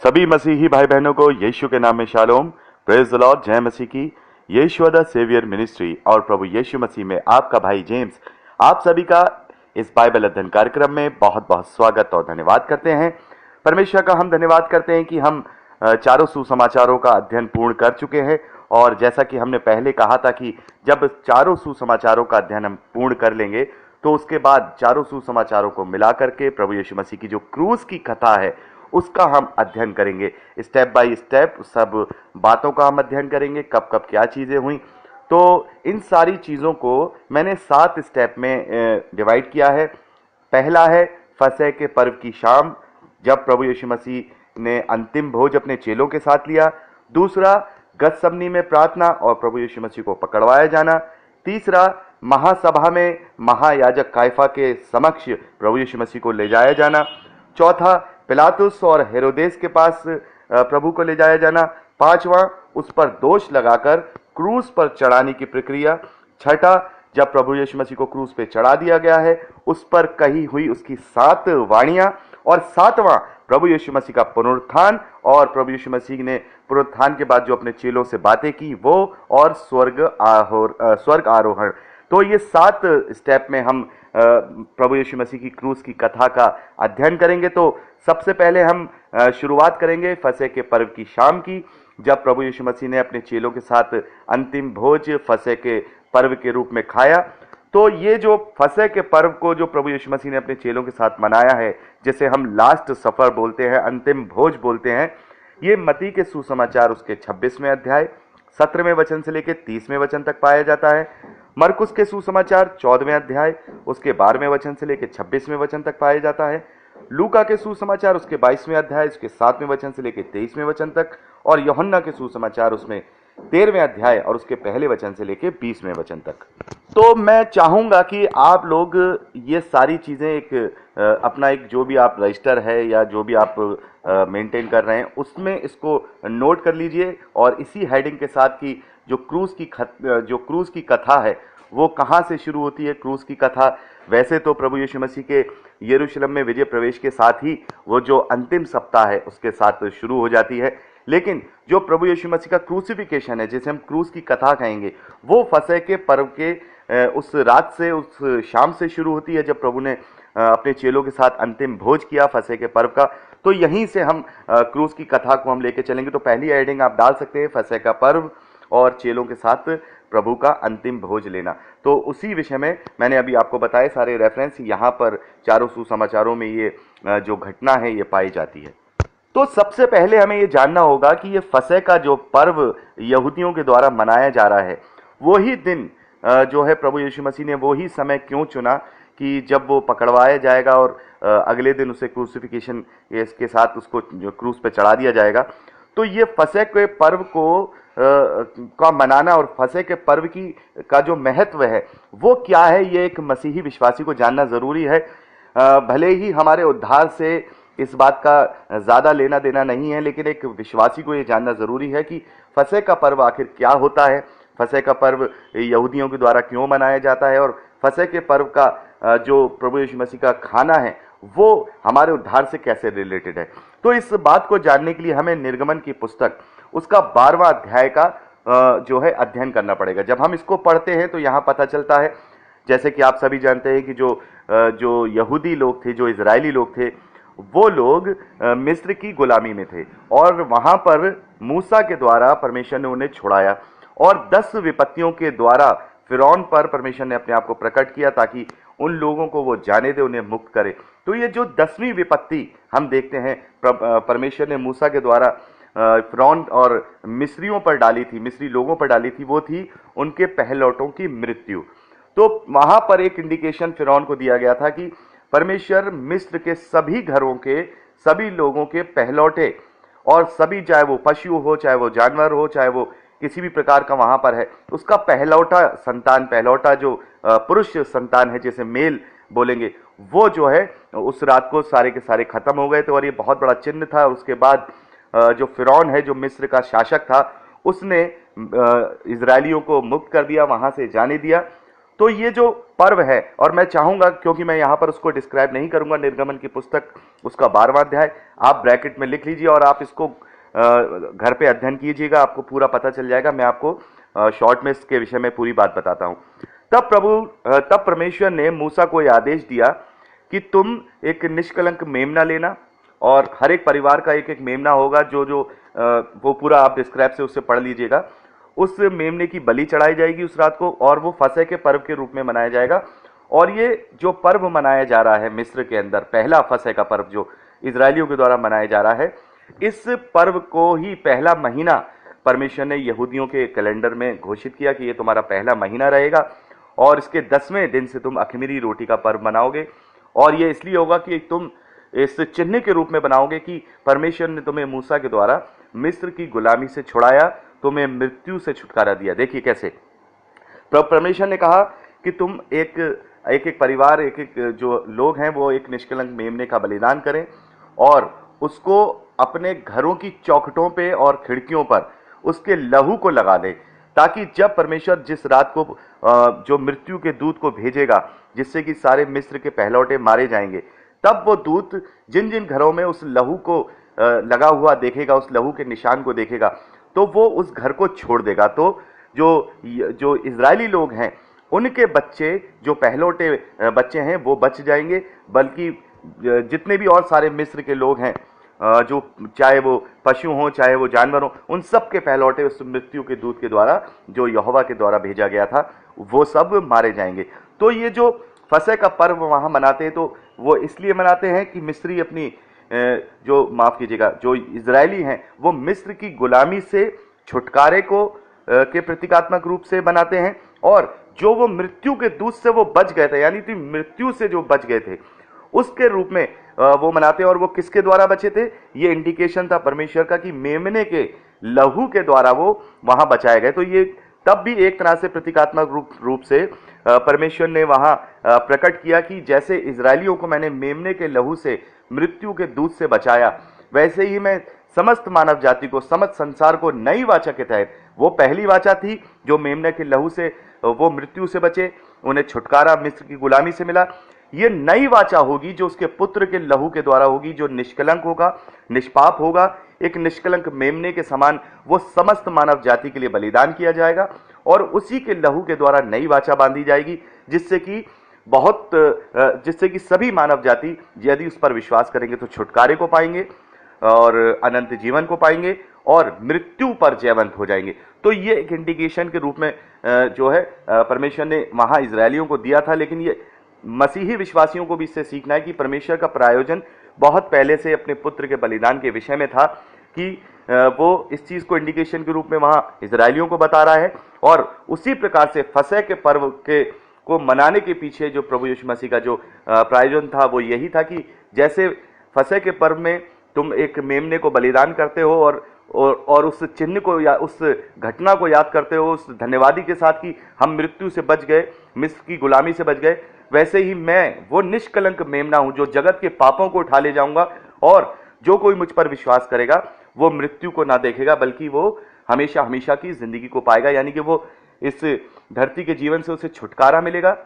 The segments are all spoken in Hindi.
सभी मसीही भाई बहनों को यीशु के नाम में शालोम, प्रेज द लॉर्ड, जय मसीह की। यीशु द सेवियर मिनिस्ट्री और प्रभु यीशु मसीह में आपका भाई जेम्स आप सभी का इस बाइबल अध्ययन कार्यक्रम में बहुत बहुत स्वागत और धन्यवाद करते हैं। परमेश्वर का हम धन्यवाद करते हैं कि हम चारों सुसमाचारों का अध्ययन पूर्ण कर चुके हैं। और जैसा कि हमने पहले कहा था कि जब चारों सुसमाचारों का अध्ययन हम पूर्ण कर लेंगे तो उसके बाद चारों सुसमाचारों को मिला करके प्रभु यीशु मसीह की जो क्रूस की कथा है उसका हम अध्ययन करेंगे। स्टेप बाय स्टेप सब बातों का हम अध्ययन करेंगे, कब कब क्या चीज़ें हुई। तो इन सारी चीज़ों को मैंने 7 स्टेप में डिवाइड किया है। पहला है फसह के पर्व की शाम, जब प्रभु यीशु मसीह ने अंतिम भोज अपने चेलों के साथ लिया। दूसरा, गतसमनी में प्रार्थना और प्रभु यीशु मसीह को पकड़वाया जाना। तीसरा, महासभा में महायाजक काइफा के समक्ष प्रभु यीशु मसीह को ले जाया जाना। चौथा, पिलातुस और हेरोदेस के पास प्रभु को ले जाया जाना। पांचवा, उस पर दोष लगाकर क्रूस पर चढ़ाने की प्रक्रिया। छठा, जब प्रभु यीशु मसीह को क्रूस पे चढ़ा दिया गया है उस पर कही हुई उसकी 7 वाणियां। और सातवां, प्रभु यीशु मसीह का पुनरुत्थान और प्रभु यीशु मसीह ने पुनरुत्थान के बाद जो अपने चेलों से बातें की वो, और स्वर्ग आरोहण। तो ये 7 स्टेप में हम प्रभु यीशु मसीह की क्रूस की कथा का अध्ययन करेंगे। तो सबसे पहले हम शुरुआत करेंगे फसह के पर्व की शाम की, जब प्रभु यीशु मसीह ने अपने चेलों के साथ अंतिम भोज फसह के पर्व के रूप में खाया। तो ये जो फसह के पर्व को जो प्रभु यीशु मसीह ने अपने चेलों के साथ मनाया है, जिसे हम लास्ट सफर बोलते हैं, अंतिम भोज बोलते हैं, ये मत्ती के सुसमाचार उसके 26वें अध्याय 17वें वचन से लेकर 30वें वचन तक पाया जाता है। मरकुस के सुसमाचार 14वें अध्याय उसके 12वें वचन से लेकर 26वें वचन तक पाया जाता है। लूका के सुसमाचार उसके 22वें अध्याय उसके 7वें वचन से लेकर 23वें वचन तक, और यूहन्ना के सुसमाचार उसमें 13वें अध्याय और उसके पहले वचन से लेकर 20वें वचन तक। तो मैं चाहूंगा कि आप लोग ये सारी चीजें एक अपना एक जो भी आप रजिस्टर है या जो भी आप मेंटेन कर रहे हैं उसमें इसको नोट कर लीजिए, और इसी हेडिंग के साथ कि जो क्रूस की कथा है वो कहाँ से शुरू होती है। क्रूस की कथा वैसे तो प्रभु यीशु मसीह के यरूशलेम में विजय प्रवेश के साथ ही वो जो अंतिम सप्ताह है उसके साथ शुरू हो जाती है, लेकिन जो प्रभु यीशु मसीह का क्रूसिफिकेशन है, जिसे हम क्रूस की कथा कहेंगे, वो फसह के पर्व के उस रात से, उस शाम से शुरू होती है जब प्रभु ने अपने चेलों के साथ अंतिम भोज किया फसह के पर्व का। तो यहीं से हम क्रूस की कथा को हम लेके चलेंगे। तो पहली हेडिंग आप डाल सकते हैं, फसह का पर्व और चेलों के साथ प्रभु का अंतिम भोज लेना। तो उसी विषय में मैंने अभी आपको बताए सारे रेफरेंस, यहाँ पर चारों सुसमाचारों में ये जो घटना है ये पाई जाती है। तो सबसे पहले हमें ये जानना होगा कि ये फसह का जो पर्व यहूदियों के द्वारा मनाया जा रहा है, वही दिन जो है प्रभु यीशु मसीह ने वही समय क्यों चुना कि जब वो पकड़वाया जाएगा और अगले दिन उसे क्रूसिफिकेशन के साथ उसको जो क्रूस पे चढ़ा दिया जाएगा। तो ये फसह के पर्व को का मनाना और फसह के पर्व की का जो महत्व है वो क्या है, ये एक मसीही विश्वासी को जानना ज़रूरी है। भले ही हमारे उद्धार से इस बात का ज़्यादा लेना देना नहीं है, लेकिन एक विश्वासी को ये जानना ज़रूरी है कि फसह का पर्व आखिर क्या होता है, फसह का पर्व यहूदियों के द्वारा क्यों मनाया जाता है, और फसह के पर्व का जो प्रभु यीशु मसीह का खाना है वो हमारे उद्धार से कैसे रिलेटेड है। तो इस बात को जानने के लिए हमें निर्गमन की पुस्तक उसका 12वां अध्याय का जो है अध्ययन करना पड़ेगा। जब हम इसको पढ़ते हैं तो यहाँ पता चलता है, जैसे कि आप सभी जानते हैं कि जो यहूदी लोग थे, जो इजरायली लोग थे, वो लोग मिस्र की गुलामी में थे और वहाँ पर मूसा के द्वारा परमेश्वर ने उन्हें छुड़ाया, और 10 विपत्तियों के द्वारा फिरौन पर परमेश्वर ने अपने आप को प्रकट किया ताकि उन लोगों को वो जाने दे, उन्हें मुक्त करे। तो ये जो 10वीं विपत्ति हम देखते हैं परमेश्वर ने मूसा के द्वारा फिरौन और मिस्रियों पर डाली थी, मिस्री लोगों पर डाली थी, वो थी उनके पहलौठों की मृत्यु। तो वहां पर एक इंडिकेशन फिरौन को दिया गया था कि परमेश्वर मिस्र के सभी घरों के सभी लोगों के पहलौठे, और सभी, चाहे वो पशु हो, चाहे वो जानवर हो, चाहे वो किसी भी प्रकार का वहां पर है, उसका पहलौठा संतान, पहलौठा जो पुरुष संतान है, जैसे मेल बोलेंगे, वो जो है उस रात को सारे के सारे खत्म हो गए थे। और ये बहुत बड़ा चिन्ह था। उसके बाद जो फिरौन है, जो मिस्र का शासक था, उसने इजरायलियों को मुक्त कर दिया, वहां से जाने दिया। तो ये जो पर्व है, और मैं चाहूंगा क्योंकि मैं यहाँ पर उसको डिस्क्राइब नहीं करूंगा, निर्गमन की पुस्तक उसका 12वां अध्याय आप ब्रैकेट में लिख लीजिए और आप इसको घर पे अध्ययन कीजिएगा, आपको पूरा पता चल जाएगा। मैं आपको शॉर्ट में इसके विषय में पूरी बात बताता हूँ। तब परमेश्वर ने मूसा को यह आदेश दिया कि तुम एक निष्कलंक मेमना लेना, और हर एक परिवार का एक एक मेमना होगा, जो जो वो पूरा आप डिस्क्राइब से उससे पढ़ लीजिएगा। उस मेमने की बलि चढ़ाई जाएगी उस रात को, और वो फसह के पर्व के रूप में मनाया जाएगा। और ये जो पर्व मनाया जा रहा है मिस्र के अंदर, पहला फसह का पर्व जो इजरायलियों के द्वारा मनाया जा रहा है, इस पर्व को ही पहला महीना परमेश्वर ने यहूदियों के कैलेंडर में घोषित किया कि ये तुम्हारा पहला महीना रहेगा, और इसके 10वें दिन से तुम अख़मीरी रोटी का पर्व मनाओगे। और ये इसलिए होगा कि तुम इस चिन्ह के रूप में बनाओगे कि परमेश्वर ने तुम्हें मूसा के द्वारा मिस्र की गुलामी से छुड़ाया, तुम्हें मृत्यु से छुटकारा दिया। देखिए कैसे परमेश्वर ने कहा कि तुम एक एक परिवार, एक एक जो लोग हैं वो एक निष्कलंक मेमने का बलिदान करें, और उसको अपने घरों की चौखटों पे और खिड़कियों पर उसके लहू को लगा दे, ताकि जब परमेश्वर जिस रात को जो मृत्यु के दूत को भेजेगा, जिससे कि सारे मिस्र के पहलौठे मारे जाएंगे, तब वो दूत जिन जिन घरों में उस लहू को लगा हुआ देखेगा, उस लहू के निशान को देखेगा, तो वो उस घर को छोड़ देगा। तो जो इजरायली लोग हैं, उनके बच्चे, जो पहलौठे बच्चे हैं, वो बच जाएंगे, बल्कि जितने भी और सारे मिस्र के लोग हैं, जो चाहे वो पशु हों चाहे वो जानवर हों, उन सब के पहलौठे उस मृत्यु के दूत के द्वारा, जो यहोवा के द्वारा भेजा गया था, वो सब मारे जाएंगे। तो ये जो फसह का पर्व वहाँ मनाते हैं, तो वो इसलिए मनाते हैं कि मिस्री अपनी जो इजरायली हैं, वो मिस्र की गुलामी से छुटकारे को के प्रतीकात्मक रूप से बनाते हैं, और जो वो मृत्यु के दूत से वो बच गए थे, यानी कि मृत्यु से जो बच गए थे, उसके रूप में वो मनाते हैं। और वो किसके द्वारा बचे थे? ये इंडिकेशन था परमेश्वर का कि मेमने के लहू के द्वारा वो वहां बचाए गए। तो ये तब भी एक तरह से प्रतीकात्मक रूप से परमेश्वर ने वहां प्रकट किया कि जैसे इजरायलियों को मैंने मेमने के लहू से, मृत्यु के दूत से बचाया, वैसे ही मैं समस्त मानव जाति को, समस्त संसार को नई वाचा के तहत, वो पहली वाचा थी जो मेमने के लहू से वो मृत्यु से बचे, उन्हें छुटकारा मिस्र की गुलामी से मिला। ये नई वाचा होगी जो उसके पुत्र के लहू के द्वारा होगी, जो निष्कलंक होगा, निष्पाप होगा, एक निष्कलंक मेमने के समान वो समस्त मानव जाति के लिए बलिदान किया जाएगा, और उसी के लहू के द्वारा नई वाचा बांधी जाएगी, जिससे कि सभी मानव जाति यदि उस पर विश्वास करेंगे तो छुटकारे को पाएंगे और अनंत जीवन को पाएंगे और मृत्यु पर जयवंत हो जाएंगे। तो ये एक इंडिकेशन के रूप में जो है परमेश्वर ने वहां इजरायलियों को दिया था। लेकिन ये मसीही विश्वासियों को भी इससे सीखना है कि परमेश्वर का प्रायोजन बहुत पहले से अपने पुत्र के बलिदान के विषय में था, कि वो इस चीज को इंडिकेशन के रूप में वहां इजरायलियों को बता रहा है। और उसी प्रकार से फसह के पर्व को मनाने के पीछे जो प्रभु यीशु मसीह का जो प्रायोजन था, वो यही था कि जैसे फसह के पर्व में तुम एक मेमने को बलिदान करते हो और उस चिन्ह को या उस घटना को याद करते हो उस धन्यवादी के साथ कि हम मृत्यु से बच गए, मिस्र की गुलामी से बच गए, वैसे ही मैं वो निष्कलंक मेमना हूं जो जगत के पापों को उठा ले जाऊंगा, और जो कोई मुझ पर विश्वास करेगा वो मृत्यु को ना देखेगा, बल्कि वो हमेशा हमेशा की जिंदगी को पाएगा। यानी कि वो इस धरती के जीवन से उसे छुटकारा मिलेगा,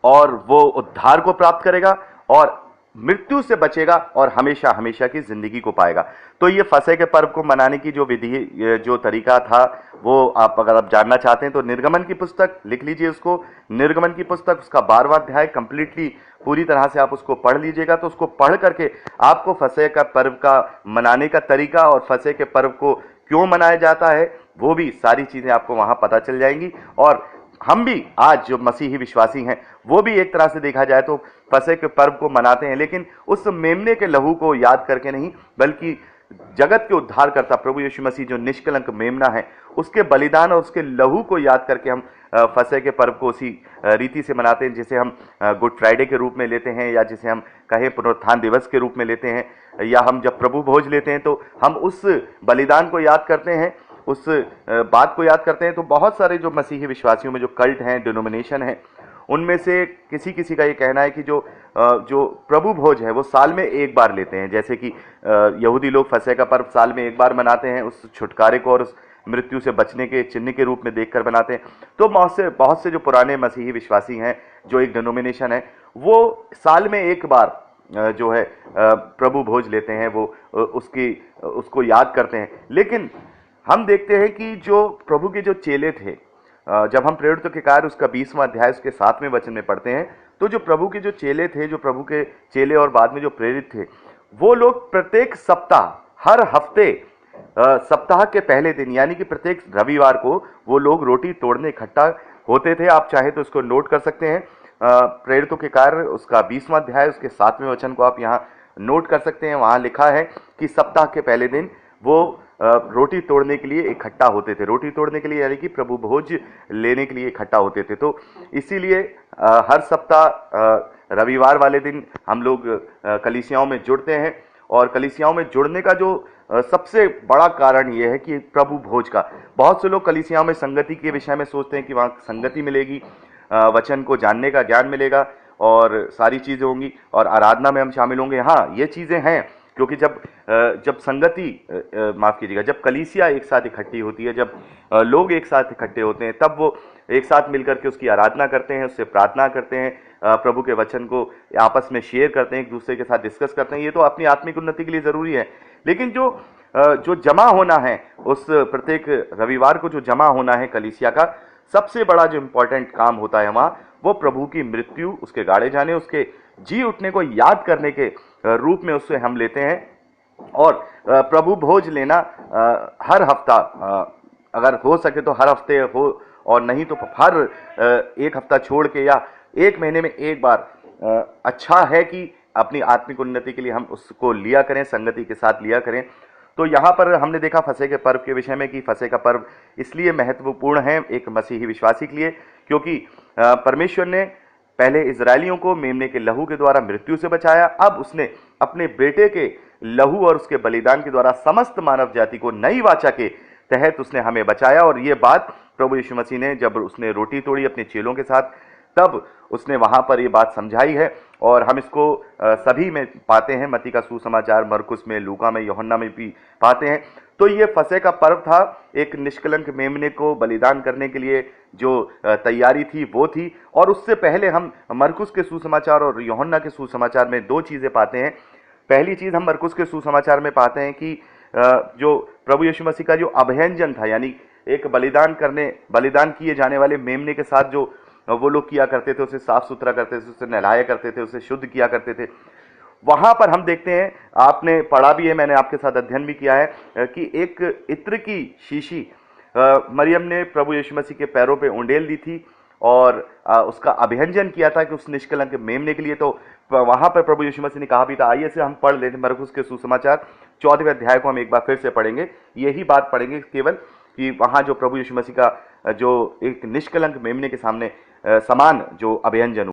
और वो उद्धार को प्राप्त करेगा और मृत्यु से बचेगा और हमेशा हमेशा की जिंदगी को पाएगा। तो ये फसह के पर्व को मनाने की जो विधि, जो तरीका था, वो अगर आप जानना चाहते हैं तो निर्गमन की पुस्तक लिख लीजिए उसको। निर्गमन की पुस्तक उसका 12वां अध्याय कंप्लीटली पूरी तरह से आप उसको पढ़ लीजिएगा। तो उसको पढ़ करके आपको फसह का पर्व का मनाने का तरीका और फसह के पर्व को क्यों मनाया जाता है, वो भी सारी चीजें आपको वहां पता चल जाएंगी। और हम भी आज जो मसीही विश्वासी हैं, वो भी एक तरह से देखा जाए तो फसह के पर्व को मनाते हैं, लेकिन उस मेमने के लहू को याद करके नहीं, बल्कि जगत के उद्धारकर्ता प्रभु यीशु मसीह जो निष्कलंक मेमना है, उसके बलिदान और उसके लहू को याद करके हम फसह के पर्व को उसी रीति से मनाते हैं, जिसे हम गुड फ्राइडे के रूप में लेते हैं, या जिसे हम कहें पुनरुत्थान दिवस के रूप में लेते हैं, या हम जब प्रभु भोज लेते हैं तो हम उस बलिदान को याद करते हैं, उस बात को याद करते हैं। तो बहुत सारे जो मसीही विश्वासियों में जो कल्ट हैं, डिनोमिनेशन हैं, उनमें से किसी किसी का ये कहना है कि जो प्रभु भोज है वो साल में एक बार लेते हैं। जैसे कि यहूदी लोग फसह का पर्व साल में एक बार मनाते हैं, उस छुटकारे को और उस मृत्यु से बचने के चिन्ह के रूप में देखकर बनाते हैं। तो बहुत से जो पुराने मसीही विश्वासी हैं, जो एक डिनोमिनेशन है, वो साल में एक बार जो है प्रभु भोज लेते हैं, वो उसको याद करते हैं। लेकिन हम देखते हैं कि जो प्रभु के जो चेले थे, जब हम प्रेरितों के कार्य उसका 20वां अध्याय उसके 7वें वचन में पढ़ते हैं, तो जो प्रभु के जो चेले थे, जो प्रभु के चेले और बाद में जो प्रेरित थे, वो लोग प्रत्येक सप्ताह, हर हफ्ते, सप्ताह के पहले दिन यानी कि प्रत्येक रविवार को वो लोग रोटी तोड़ने इकट्ठा होते थे। आप चाहे तो इसको नोट कर सकते हैं। प्रेरितों के कार्य उसका 20वां अध्याय उसके 7वें वचन को आप यहाँ नोट कर सकते हैं। वहां लिखा है कि सप्ताह के पहले दिन वो रोटी तोड़ने के लिए इकट्ठा होते थे। रोटी तोड़ने के लिए यानी कि प्रभु भोज लेने के लिए इकट्ठा होते थे। तो इसीलिए हर सप्ताह रविवार वाले दिन हम लोग कलीसियाओं में जुड़ते हैं। और कलीसियाओं में जुड़ने का जो सबसे बड़ा कारण यह है कि प्रभु भोज का, बहुत से लोग कलीसियाओं में संगति के विषय में सोचते हैं कि वहाँ संगति मिलेगी, वचन को जानने का ज्ञान मिलेगा और सारी चीज़ें होंगी और आराधना में हम शामिल होंगे। हाँ, ये चीज़ें हैं, क्योंकि जब संगति, माफ़ कीजिएगा, जब कलीसिया एक साथ इकट्ठी होती है, जब लोग एक साथ इकट्ठे होते हैं, तब वो एक साथ मिलकर के उसकी आराधना करते हैं, उससे प्रार्थना करते हैं, प्रभु के वचन को आपस में शेयर करते हैं, एक दूसरे के साथ डिस्कस करते हैं। ये तो अपनी आत्मिक उन्नति के लिए ज़रूरी है। लेकिन जो जमा होना है, उस प्रत्येक रविवार को जो जमा होना है कलीसिया का, सबसे बड़ा जो इम्पोर्टेंट काम होता है वहाँ, वो प्रभु की मृत्यु, उसके गाड़े जाने, उसके जी उठने को याद करने के रूप में उससे हम लेते हैं। और प्रभु भोज लेना हर हफ्ता, अगर हो सके तो हर हफ्ते हो, और नहीं तो हर एक हफ्ता छोड़ के या एक महीने में एक बार अच्छा है कि अपनी आत्मिक उन्नति के लिए हम उसको लिया करें, संगति के साथ लिया करें। तो यहाँ पर हमने देखा फसह के पर्व के विषय में कि फसह का पर्व इसलिए महत्वपूर्ण है एक मसीही विश्वासी के लिए, क्योंकि परमेश्वर ने पहले इजरायलियों को मेमने के लहू के द्वारा मृत्यु से बचाया। अब उसने अपने बेटे के लहू और उसके बलिदान के द्वारा समस्त मानव जाति को नई वाचा के तहत उसने हमें बचाया। और ये बात प्रभु यीशु मसीह ने, जब उसने रोटी तोड़ी अपने चेलों के साथ, तब उसने वहां पर ये बात समझाई है। और हम इसको सभी में पाते हैं, मत्ती का सुसमाचार, मरकुस में, लूका में, यूहन्ना में भी पाते हैं। तो ये फसह का पर्व था, एक निष्कलंक मेमने को बलिदान करने के लिए जो तैयारी थी वो थी। और उससे पहले हम मरकुस के सुसमाचार और यूहन्ना के सुसमाचार में दो चीज़ें पाते हैं। पहली चीज़ हम मरकुस के सुसमाचार में पाते हैं कि जो प्रभु यीशु मसीह का जो अभयंजन था, यानी एक बलिदान किए जाने वाले मेमने के साथ जो वो लोग किया करते थे, उसे साफ सुथरा करते थे, उसे नहलाया करते थे, उसे शुद्ध किया करते थे। वहां पर हम देखते हैं, आपने पढ़ा भी है, मैंने आपके साथ अध्ययन भी किया है, कि एक इत्र की शीशी मरियम ने प्रभु यीशु मसीह के पैरों पे उंडेल दी थी और उसका अभियंजन किया था कि उस निष्कलंक मेमने के लिए। तो वहां पर प्रभु यीशु मसीह ने कहा भी था। आइए से हम पढ़ लेते हैं मरकुस के सुसमाचार 14वें अध्याय को हम एक बार फिर से पढ़ेंगे। यही बात पढ़ेंगे केवल कि वहां जो प्रभु यीशु मसीह का जो एक निष्कलंक मेमने के सामने समान जो अभियंजन